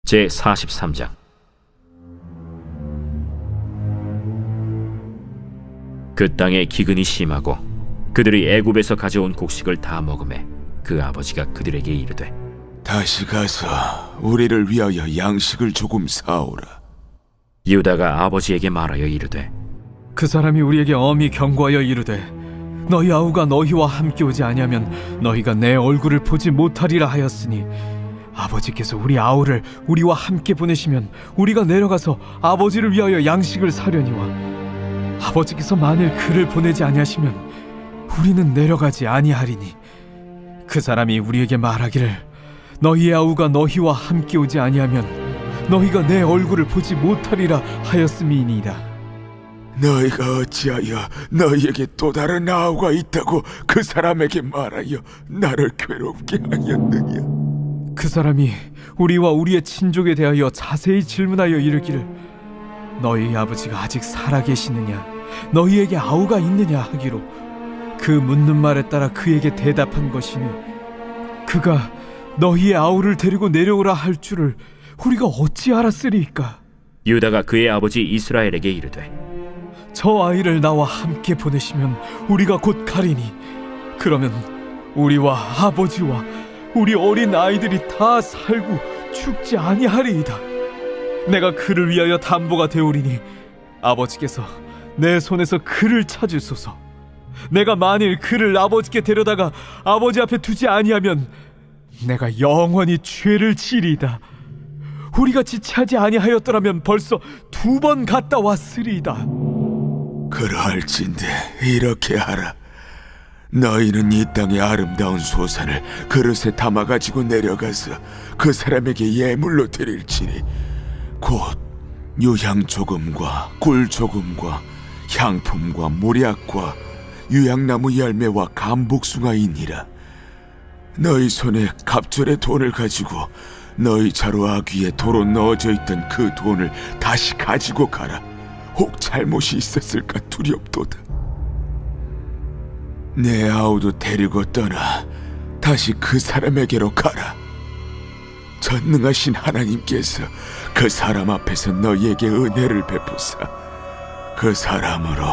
제43장. 그 땅에 기근이 심하고 그들이 애굽에서 가져온 곡식을 다 먹음에 그 아버지가 그들에게 이르되, 다시 가서 우리를 위하여 양식을 조금 사오라. 유다가 아버지에게 말하여 이르되, 그 사람이 우리에게 엄히 경고하여 이르되 너희 아우가 너희와 함께 오지 아니하면 너희가 내 얼굴을 보지 못하리라 하였으니 아버지께서 우리 아우를 우리와 함께 보내시면 우리가 내려가서 아버지를 위하여 양식을 사려니와 아버지께서 만일 그를 보내지 아니하시면 우리는 내려가지 아니하리니 그 사람이 우리에게 말하기를 너희의 아우가 너희와 함께 오지 아니하면 너희가 내 얼굴을 보지 못하리라 하였음이니이다. 너희가 어찌하여 너희에게 또 다른 아우가 있다고 그 사람에게 말하여 나를 괴롭게 하였느냐? 그 사람이 우리와 우리의 친족에 대하여 자세히 질문하여 이르기를 너희 아버지가 아직 살아계시느냐 너희에게 아우가 있느냐 하기로 그 묻는 말에 따라 그에게 대답한 것이니 그가 너희의 아우를 데리고 내려오라 할 줄을 우리가 어찌 알았으리이까? 유다가 그의 아버지 이스라엘에게 이르되, 저 아이를 나와 함께 보내시면 우리가 곧 가리니 그러면 우리와 아버지와 우리 어린 아이들이 다 살고 죽지 아니하리이다. 내가 그를 위하여 담보가 되오리니 아버지께서 내 손에서 그를 찾으소서. 내가 만일 그를 아버지께 데려다가 아버지 앞에 두지 아니하면 내가 영원히 죄를 지리이다. 우리가 지체하지 아니하였더라면 벌써 2번 갔다 왔으리이다. 그러할진대 이렇게 하라. 너희는 이 땅의 아름다운 소산을 그릇에 담아가지고 내려가서 그 사람에게 예물로 드릴지니 곧 유향 조금과 꿀 조금과 향품과 모략과 유향나무 열매와 감복숭아이니라. 너희 손에 갑절의 돈을 가지고 너희 자루 아귀에 도로 넣어져 있던 그 돈을 다시 가지고 가라. 혹 잘못이 있었을까 두렵도다. 내 아우도 데리고 떠나 다시 그 사람에게로 가라. 전능하신 하나님께서 그 사람 앞에서 너희에게 은혜를 베푸사 그 사람으로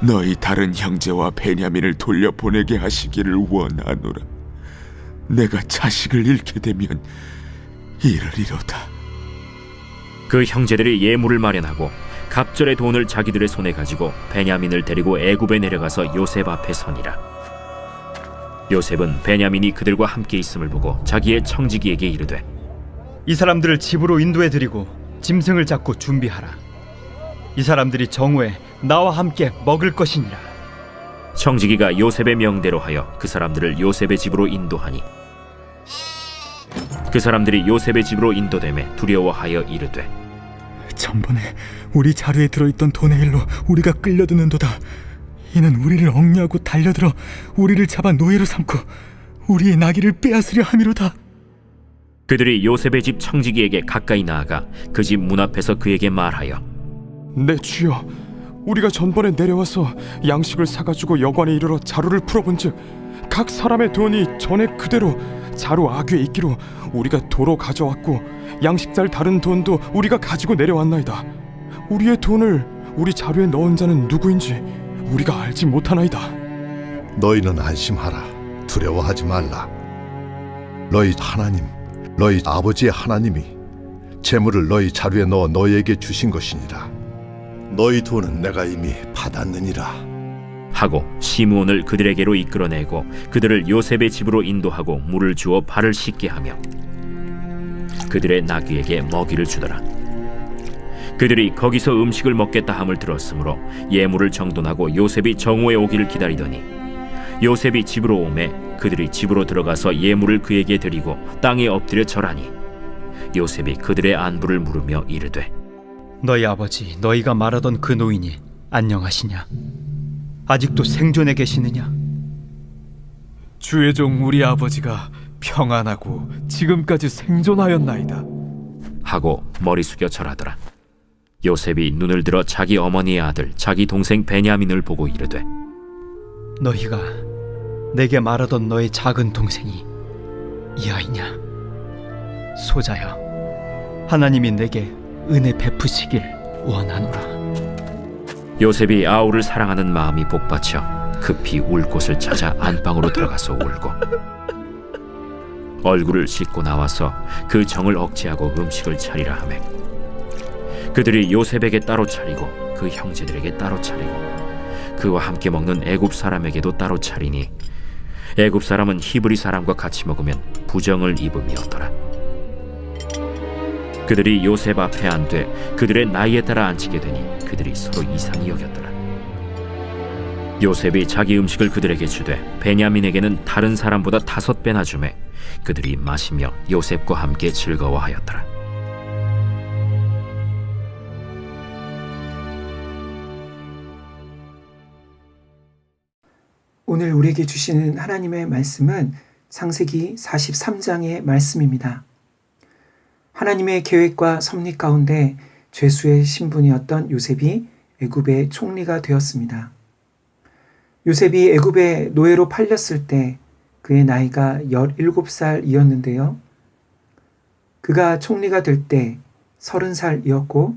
너희 다른 형제와 베냐민을 돌려보내게 하시기를 원하노라. 내가 자식을 잃게 되면 이르리로다. 그 형제들이 예물을 마련하고 갑절의 돈을 자기들의 손에 가지고 베냐민을 데리고 애굽에 내려가서 요셉 앞에 서니라. 요셉은 베냐민이 그들과 함께 있음을 보고 자기의 청지기에게 이르되, 이 사람들을 집으로 인도해 드리고 짐승을 잡고 준비하라. 이 사람들이 정오에 나와 함께 먹을 것이니라. 청지기가 요셉의 명대로 하여 그 사람들을 요셉의 집으로 인도하니 그 사람들이 요셉의 집으로 인도되매 두려워하여 이르되, 전번에 우리 자루에 들어있던 돈의 일로 우리가 끌려드는도다. 이는 우리를 억류하고 달려들어 우리를 잡아 노예로 삼고 우리의 나귀를 빼앗으려 함이로다. 그들이 요셉의 집 청지기에게 가까이 나아가 그 집 문 앞에서 그에게 말하여, 내 주여, 우리가 전번에 내려와서 양식을 사가지고 여관에 이르러 자루를 풀어본즉 각 사람의 돈이 전에 그대로 자루 아귀에 있기로 우리가 도로 가져왔고 양식살 다른 돈도 우리가 가지고 내려왔나이다. 우리의 돈을 우리 자루에 넣은 자는 누구인지 우리가 알지 못하나이다. 너희는 안심하라. 두려워하지 말라. 너희 하나님, 너희 아버지의 하나님이 재물을 너희 자루에 넣어 너희에게 주신 것이니라. 너희 돈은 내가 이미 받았느니라 하고 시므온을 그들에게로 이끌어내고 그들을 요셉의 집으로 인도하고 물을 주어 발을 씻게 하며 그들의 나귀에게 먹이를 주더라. 그들이 거기서 음식을 먹겠다 함을 들었으므로 예물을 정돈하고 요셉이 정오에 오기를 기다리더니 요셉이 집으로 오매 그들이 집으로 들어가서 예물을 그에게 드리고 땅에 엎드려 절하니 요셉이 그들의 안부를 물으며 이르되, 너희 아버지 너희가 말하던 그 노인이 안녕하시냐? 아직도 생존해 계시느냐? 주의 종 우리 아버지가 평안하고 지금까지 생존하였나이다. 하고 머리 숙여 절하더라. 요셉이 눈을 들어 자기 어머니의 아들 자기 동생 베냐민을 보고 이르되, 너희가 내게 말하던 너의 작은 동생이 이 아이냐? 소자여, 하나님이 내게 은혜 베푸시길 원하노라. 요셉이 아우를 사랑하는 마음이 복받쳐 급히 울 곳을 찾아 안방으로 들어가서 울고 얼굴을 씻고 나와서 그 정을 억제하고 음식을 차리라 하매 그들이 요셉에게 따로 차리고 그 형제들에게 따로 차리고 그와 함께 먹는 애굽 사람에게도 따로 차리니 애굽 사람은 히브리 사람과 같이 먹으면 부정을 입음이었더라. 그들이 요셉 앞에 앉되 그들의 나이에 따라 앉히게 되니 그들이 서로 이상히 여겼더라. 요셉이 자기 음식을 그들에게 주되 베냐민에게는 다른 사람보다 5배나 주매 그들이 마시며 요셉과 함께 즐거워하였더라. 오늘 우리에게 주시는 하나님의 말씀은 창세기 43장의 말씀입니다. 하나님의 계획과 섭리 가운데 죄수의 신분이었던 요셉이 애굽의 총리가 되었습니다. 요셉이 애굽의 노예로 팔렸을 때 그의 나이가 17살이었는데요. 그가 총리가 될 때 30살이었고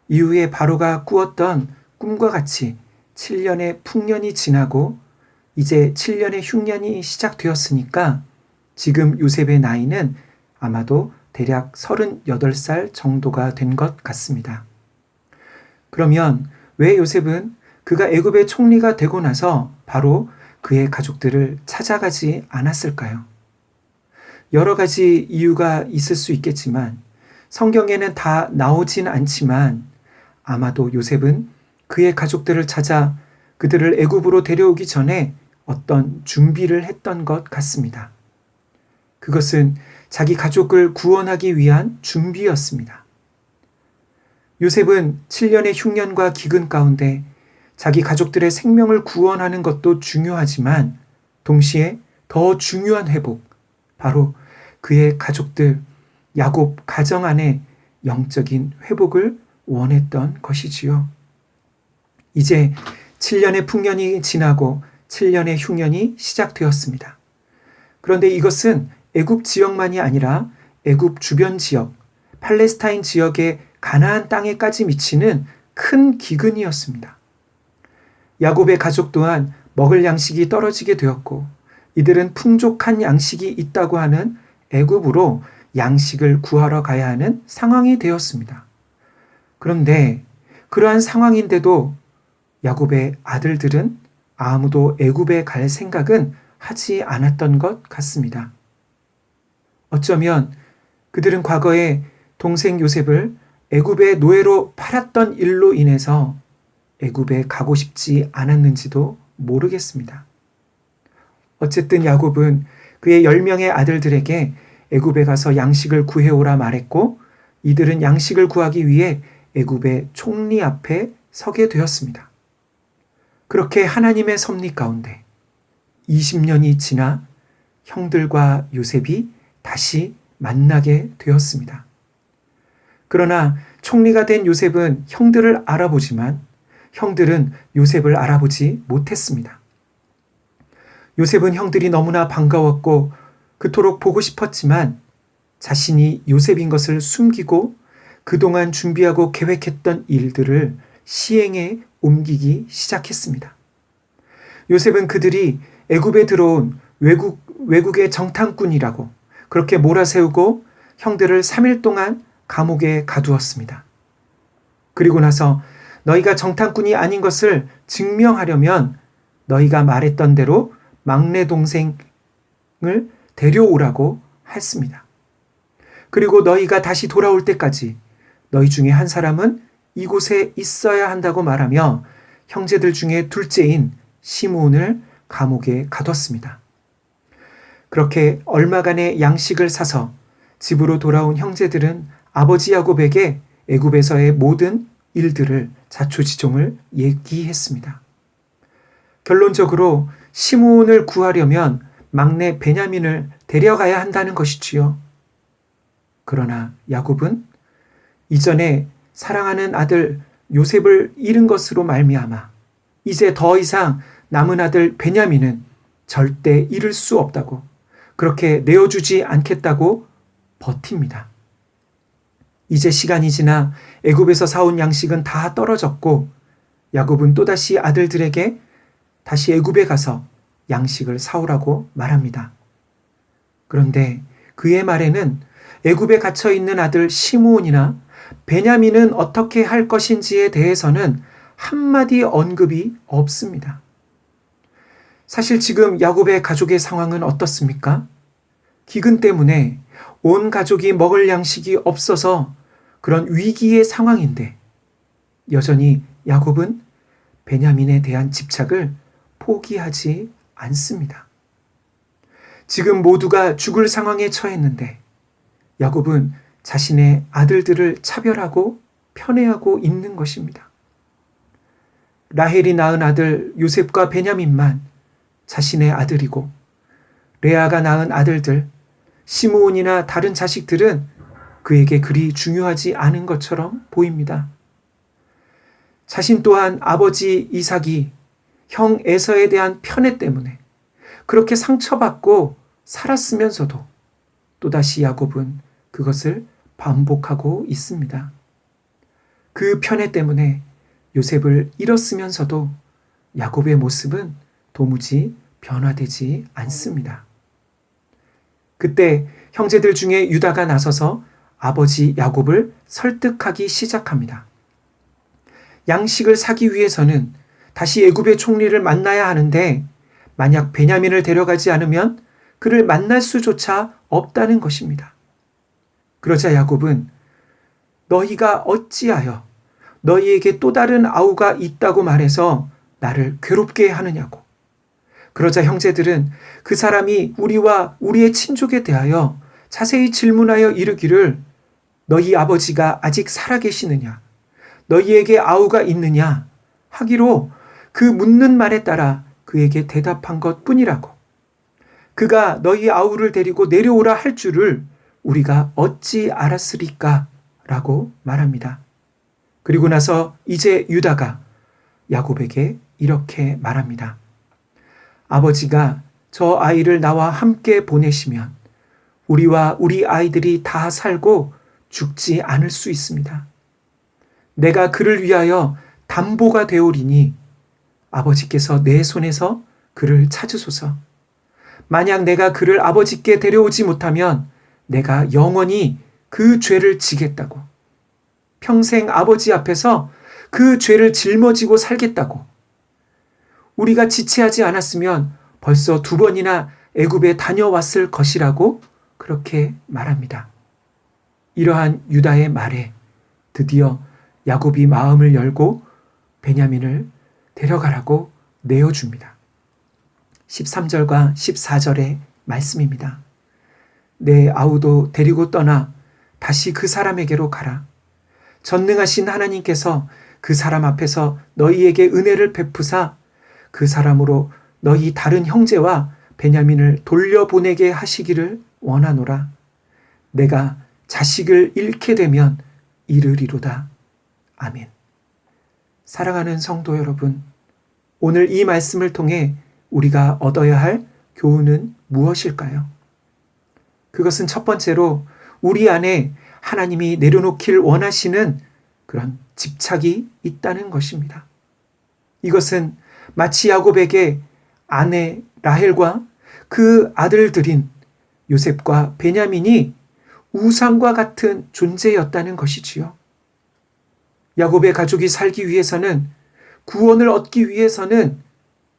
이후에 바로가 꾸었던 꿈과 같이 7년의 풍년이 지나고 이제 7년의 흉년이 시작되었으니까 지금 요셉의 나이는 아마도 대략 38살 정도가 된 것 같습니다. 그러면 왜 요셉은 그가 애굽의 총리가 되고 나서 바로 그의 가족들을 찾아가지 않았을까요? 여러 가지 이유가 있을 수 있겠지만 성경에는 다 나오진 않지만 아마도 요셉은 그의 가족들을 찾아 그들을 애굽으로 데려오기 전에 어떤 준비를 했던 것 같습니다. 그것은 자기 가족을 구원하기 위한 준비였습니다. 요셉은 7년의 흉년과 기근 가운데 자기 가족들의 생명을 구원하는 것도 중요하지만 동시에 더 중요한 회복, 바로 그의 가족들, 야곱 가정 안에 영적인 회복을 원했던 것이지요. 이제 7년의 풍년이 지나고 7년의 흉년이 시작되었습니다. 그런데 이것은 애굽 지역만이 아니라 애굽 주변 지역, 팔레스타인 지역의 가나안 땅에까지 미치는 큰 기근이었습니다. 야곱의 가족 또한 먹을 양식이 떨어지게 되었고 이들은 풍족한 양식이 있다고 하는 애굽으로 양식을 구하러 가야 하는 상황이 되었습니다. 그런데 그러한 상황인데도 야곱의 아들들은 아무도 애굽에 갈 생각은 하지 않았던 것 같습니다. 어쩌면 그들은 과거에 동생 요셉을 애굽의 노예로 팔았던 일로 인해서 애굽에 가고 싶지 않았는지도 모르겠습니다. 어쨌든 야곱은 그의 10명의 아들들에게 애굽에 가서 양식을 구해오라 말했고 이들은 양식을 구하기 위해 애굽의 총리 앞에 서게 되었습니다. 그렇게 하나님의 섭리 가운데 20년이 지나 형들과 요셉이 다시 만나게 되었습니다. 그러나 총리가 된 요셉은 형들을 알아보지만 형들은 요셉을 알아보지 못했습니다. 요셉은 형들이 너무나 반가웠고 그토록 보고 싶었지만 자신이 요셉인 것을 숨기고 그동안 준비하고 계획했던 일들을 시행에 옮기기 시작했습니다. 요셉은 그들이 애굽에 들어온 외국의 정탐꾼이라고 그렇게 몰아세우고 형들을 3일 동안 감옥에 가두었습니다. 그리고 나서 너희가 정탐꾼이 아닌 것을 증명하려면 너희가 말했던 대로 막내 동생을 데려오라고 했습니다. 그리고 너희가 다시 돌아올 때까지 너희 중에 한 사람은 이곳에 있어야 한다고 말하며 형제들 중에 둘째인 시므온을 감옥에 가뒀습니다. 그렇게 얼마간의 양식을 사서 집으로 돌아온 형제들은 아버지 야곱에게 애굽에서의 모든 일들을 자초지종을 얘기했습니다. 결론적으로 시므온을 구하려면 막내 베냐민을 데려가야 한다는 것이지요. 그러나 야곱은 이전에 사랑하는 아들 요셉을 잃은 것으로 말미암아 이제 더 이상 남은 아들 베냐민은 절대 잃을 수 없다고 그렇게 내어주지 않겠다고 버팁니다. 이제 시간이 지나 애굽에서 사온 양식은 다 떨어졌고 야곱은 또다시 아들들에게 다시 애굽에 가서 양식을 사오라고 말합니다. 그런데 그의 말에는 애굽에 갇혀 있는 아들 시므온이나 베냐민은 어떻게 할 것인지에 대해서는 한마디 언급이 없습니다. 사실 지금 야곱의 가족의 상황은 어떻습니까? 기근 때문에 온 가족이 먹을 양식이 없어서 그런 위기의 상황인데 여전히 야곱은 베냐민에 대한 집착을 포기하지 않습니다. 지금 모두가 죽을 상황에 처했는데 야곱은 자신의 아들들을 차별하고 편애하고 있는 것입니다. 라헬이 낳은 아들 요셉과 베냐민만 자신의 아들이고 레아가 낳은 아들들 시므온이나 다른 자식들은 그에게 그리 중요하지 않은 것처럼 보입니다. 자신 또한 아버지 이삭이 형 에서에 대한 편애 때문에 그렇게 상처받고 살았으면서도 또다시 야곱은 그것을 반복하고 있습니다. 그 편애 때문에 요셉을 잃었으면서도 야곱의 모습은 도무지 변화되지 않습니다. 그때 형제들 중에 유다가 나서서 아버지 야곱을 설득하기 시작합니다. 양식을 사기 위해서는 다시 애굽의 총리를 만나야 하는데 만약 베냐민을 데려가지 않으면 그를 만날 수조차 없다는 것입니다. 그러자 야곱은 너희가 어찌하여 너희에게 또 다른 아우가 있다고 말해서 나를 괴롭게 하느냐고. 그러자 형제들은 그 사람이 우리와 우리의 친족에 대하여 자세히 질문하여 이르기를 너희 아버지가 아직 살아계시느냐? 너희에게 아우가 있느냐? 하기로 그 묻는 말에 따라 그에게 대답한 것 뿐이라고. 그가 너희 아우를 데리고 내려오라 할 줄을 우리가 어찌 알았으리까? 라고 말합니다. 그리고 나서 이제 유다가 야곱에게 이렇게 말합니다. 아버지가 저 아이를 나와 함께 보내시면 우리와 우리 아이들이 다 살고 죽지 않을 수 있습니다. 내가 그를 위하여 담보가 되오리니 아버지께서 내 손에서 그를 찾으소서. 만약 내가 그를 아버지께 데려오지 못하면 내가 영원히 그 죄를 지겠다고. 평생 아버지 앞에서 그 죄를 짊어지고 살겠다고. 우리가 지체하지 않았으면 벌써 2번이나 애굽에 다녀왔을 것이라고 그렇게 말합니다. 이러한 유다의 말에 드디어 야곱이 마음을 열고 베냐민을 데려가라고 내어줍니다. 13절과 14절의 말씀입니다. 내 아우도 데리고 떠나 다시 그 사람에게로 가라. 전능하신 하나님께서 그 사람 앞에서 너희에게 은혜를 베푸사 그 사람으로 너희 다른 형제와 베냐민을 돌려보내게 하시기를 원하노라. 내가 자식을 잃게 되면 이르리로다. 아멘. 사랑하는 성도 여러분, 오늘 이 말씀을 통해 우리가 얻어야 할 교훈은 무엇일까요? 그것은 첫 번째로 우리 안에 하나님이 내려놓길 원하시는 그런 집착이 있다는 것입니다. 이것은 마치 야곱에게 아내 라헬과 그 아들들인 요셉과 베냐민이 우상과 같은 존재였다는 것이지요. 야곱의 가족이 살기 위해서는, 구원을 얻기 위해서는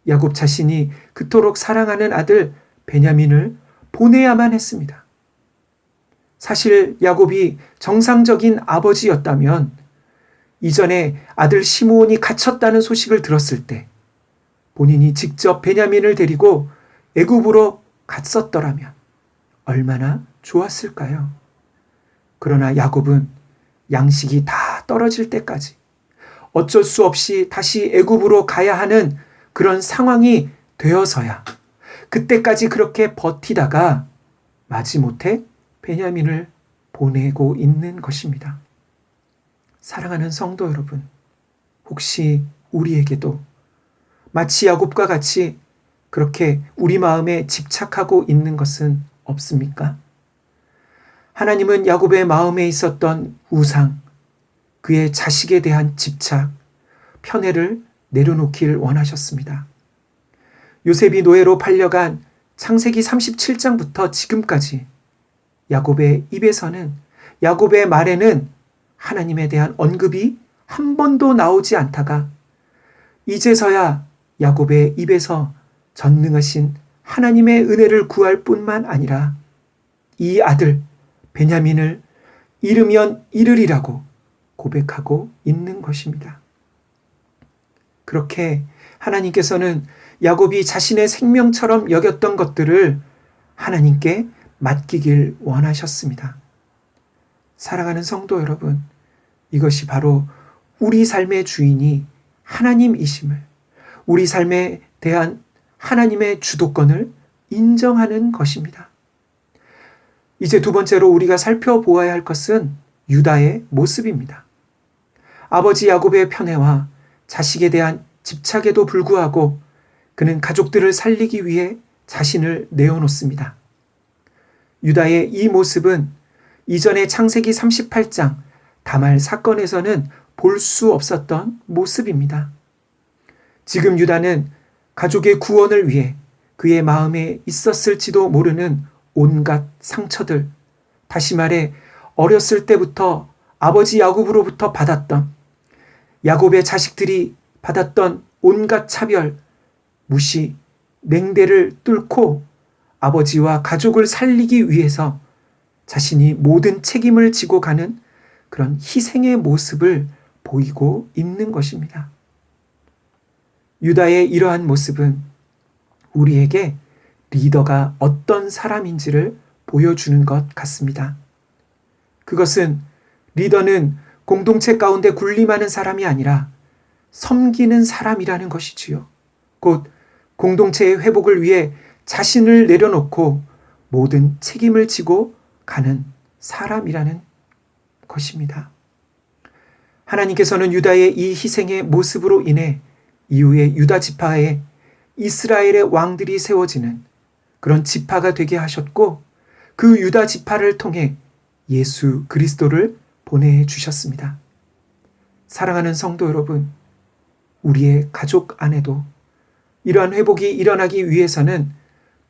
야곱 자신이 그토록 사랑하는 아들 베냐민을 보내야만 했습니다. 사실 야곱이 정상적인 아버지였다면 이전에 아들 시므온이 갇혔다는 소식을 들었을 때 본인이 직접 베냐민을 데리고 애굽으로 갔었더라면 얼마나 좋았을까요? 그러나 야곱은 양식이 다 떨어질 때까지 어쩔 수 없이 다시 애굽으로 가야 하는 그런 상황이 되어서야 그때까지 그렇게 버티다가 마지못해 베냐민을 보내고 있는 것입니다. 사랑하는 성도 여러분, 혹시 우리에게도 마치 야곱과 같이 그렇게 우리 마음에 집착하고 있는 것은 없습니까? 하나님은 야곱의 마음에 있었던 우상, 그의 자식에 대한 집착, 편애를 내려놓기를 원하셨습니다. 요셉이 노예로 팔려간 창세기 37장부터 지금까지 야곱의 입에서는, 야곱의 말에는 하나님에 대한 언급이 한 번도 나오지 않다가 이제서야 야곱의 입에서 전능하신 하나님의 은혜를 구할 뿐만 아니라 이 아들 베냐민을 잃으면 잃으리라고 고백하고 있는 것입니다. 그렇게 하나님께서는 야곱이 자신의 생명처럼 여겼던 것들을 하나님께 맡기길 원하셨습니다. 사랑하는 성도 여러분, 이것이 바로 우리 삶의 주인이 하나님이심을, 우리 삶에 대한 하나님의 주도권을 인정하는 것입니다. 이제 두 번째로 우리가 살펴보아야 할 것은 유다의 모습입니다. 아버지 야곱의 편애와 자식에 대한 집착에도 불구하고 그는 가족들을 살리기 위해 자신을 내어놓습니다. 유다의 이 모습은 이전의 창세기 38장 다말 사건에서는 볼 수 없었던 모습입니다. 지금 유다는 가족의 구원을 위해 그의 마음에 있었을지도 모르는 온갖 상처들, 다시 말해 어렸을 때부터 아버지 야곱으로부터 받았던, 야곱의 자식들이 받았던 온갖 차별, 무시, 냉대를 뚫고 아버지와 가족을 살리기 위해서 자신이 모든 책임을 지고 가는 그런 희생의 모습을 보이고 있는 것입니다. 유다의 이러한 모습은 우리에게 리더가 어떤 사람인지를 보여주는 것 같습니다. 그것은 리더는 공동체 가운데 군림하는 사람이 아니라 섬기는 사람이라는 것이지요. 곧 공동체의 회복을 위해 자신을 내려놓고 모든 책임을 지고 가는 사람이라는 것입니다. 하나님께서는 유다의 이 희생의 모습으로 인해 이후에 유다 지파에 이스라엘의 왕들이 세워지는 그런 지파가 되게 하셨고, 그 유다 지파를 통해 예수 그리스도를 보내주셨습니다. 사랑하는 성도 여러분, 우리의 가족 안에도 이러한 회복이 일어나기 위해서는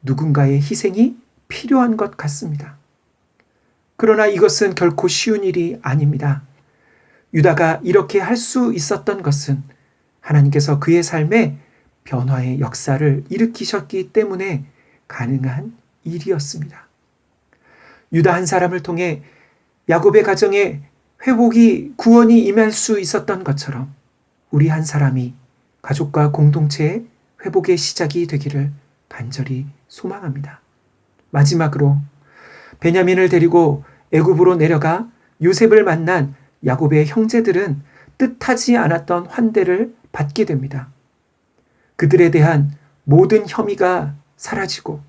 누군가의 희생이 필요한 것 같습니다. 그러나 이것은 결코 쉬운 일이 아닙니다. 유다가 이렇게 할 수 있었던 것은 하나님께서 그의 삶에 변화의 역사를 일으키셨기 때문에 가능한 일이었습니다. 유다 한 사람을 통해 야곱의 가정에 회복이, 구원이 임할 수 있었던 것처럼 우리 한 사람이 가족과 공동체의 회복의 시작이 되기를 간절히 소망합니다. 마지막으로 베냐민을 데리고 애굽으로 내려가 요셉을 만난 야곱의 형제들은 뜻하지 않았던 환대를 받게 됩니다. 그들에 대한 모든 혐의가 사라지고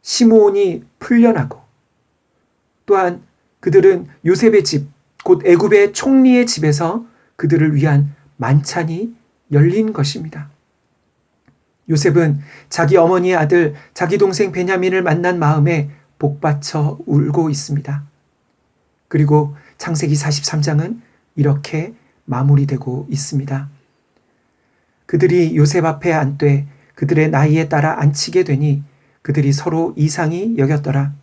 시므온이 풀려나고, 또한 그들은 요셉의 집, 곧 애굽의 총리의 집에서 그들을 위한 만찬이 열린 것입니다. 요셉은 자기 어머니의 아들, 자기 동생 베냐민을 만난 마음에 복받쳐 울고 있습니다. 그리고 창세기 43장은 이렇게 마무리되고 있습니다. 그들이 요셉 앞에 앉되 그들의 나이에 따라 앉히게 되니 그들이 서로 이상히 여겼더라.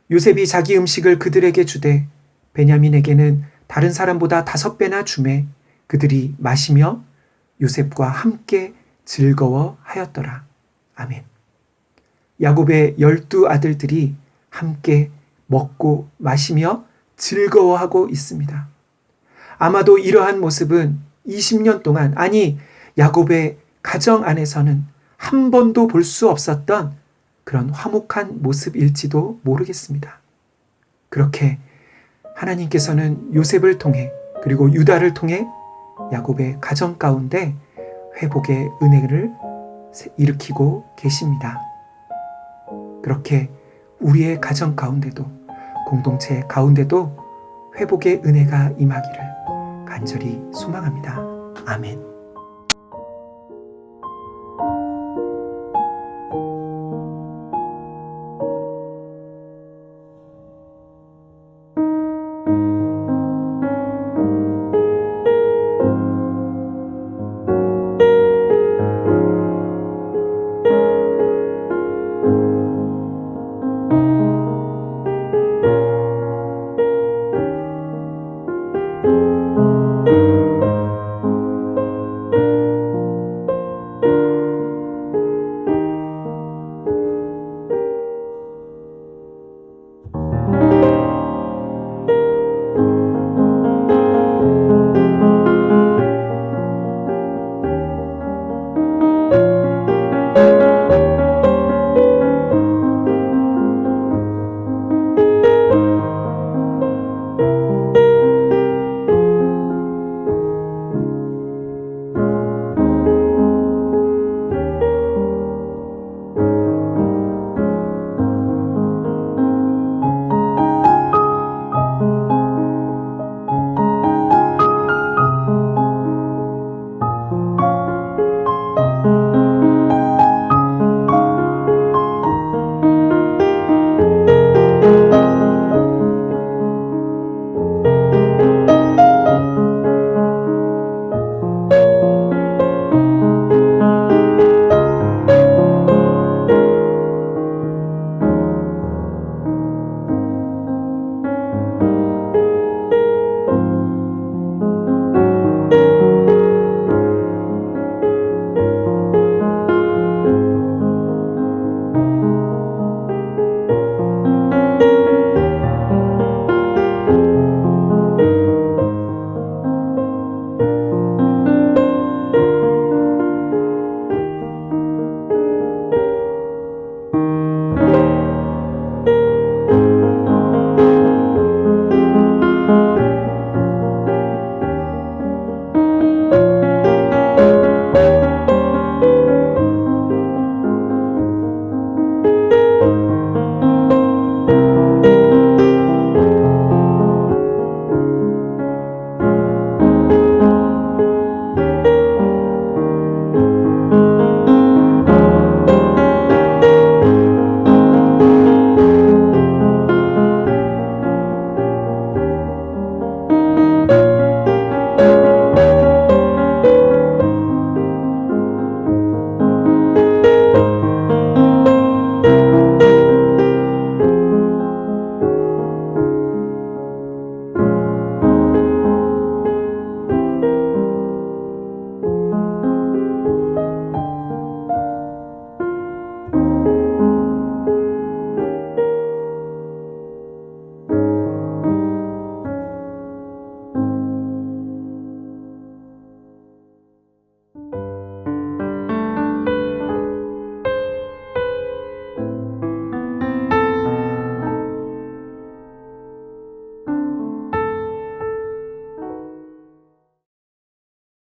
요셉이 자기 음식을 그들에게 주되 베냐민에게는 다른 사람보다 5배나 주매 그들이 마시며 요셉과 함께 즐거워하였더라. 아멘. 야곱의 12 아들들이 함께 먹고 마시며 즐거워하고 있습니다. 아마도 이러한 모습은 20년 동안, 아니 야곱의 가정 안에서는 한 번도 볼 수 없었던 그런 화목한 모습일지도 모르겠습니다. 그렇게 하나님께서는 요셉을 통해, 그리고 유다를 통해 야곱의 가정 가운데 회복의 은혜를 일으키고 계십니다. 그렇게 우리의 가정 가운데도, 공동체 가운데도 회복의 은혜가 임하기를 간절히 소망합니다. 아멘. 것입니다.